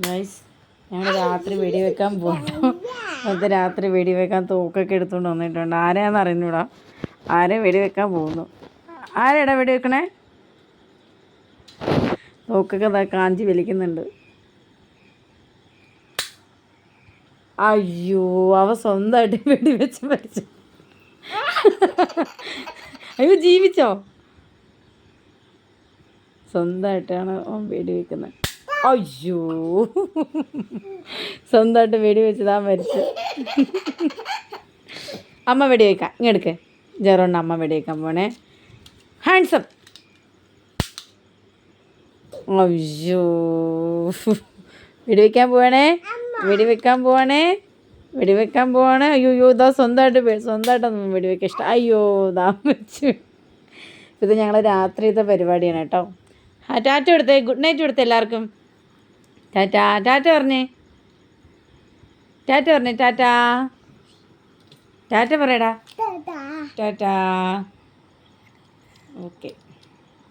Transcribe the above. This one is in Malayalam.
നൈസ്. ഞങ്ങൾ രാത്രി വെടി വെക്കാൻ പോകട്ടോ. അത് രാത്രി വെടി വെക്കാൻ തോക്കൊക്കെ എടുത്തുകൊണ്ട് വന്നിട്ടുണ്ട്. ആരെയാണെന്ന് അറിഞ്ഞൂടാ. ആരെയും വെടി വെക്കാൻ പോകുന്നു. ആരെടാ വെടി വെക്കണേ? തോക്കൊക്കെ കാഞ്ചി വലിക്കുന്നുണ്ട്. അയ്യോ, അവ സ്വന്തമായിട്ട് വെടി വെച്ച് മരിച്ചു. അയ്യോ, ജീവിച്ചോ? സ്വന്തമായിട്ടാണ് വെടി വെക്കുന്നത്. അയ്യോ, സ്വന്തമായിട്ട് വെടി വെച്ചതാ മരിച്ചു. അമ്മ വെടി വെക്കാം. ഇങ്ങെടുക്ക്. ജെറോണ്ട് അമ്മ വെടി വെക്കാൻ പോണേ. ഹാൻഡ്സപ്പ്. അയ്യോ, വെടി വെക്കാൻ പോവാണേ. വെടി വെക്കാൻ പോവാണേ. വെടി വെക്കാൻ പോവാണ്. അയ്യോ ഇതാ സ്വന്തമായിട്ടൊന്നും വെടി വെക്കാൻ ഇഷ്ടം. അയ്യോ ഇതാ വെച്ചു. ഇത് ഞങ്ങൾ രാത്രിയത്തെ പരിപാടിയാണ് കേട്ടോ. ടാറ്റ കൊടുത്തേ. ഗുഡ് നൈറ്റ് കൊടുത്തേ എല്ലാവർക്കും. ടാറ്റാ. ടാറ്റ പറഞ്ഞേ. ടാറ്റ പറഞ്ഞേ. ടാറ്റാ. ടാറ്റ പറയടാ. ടാറ്റാ. ഓക്കെ.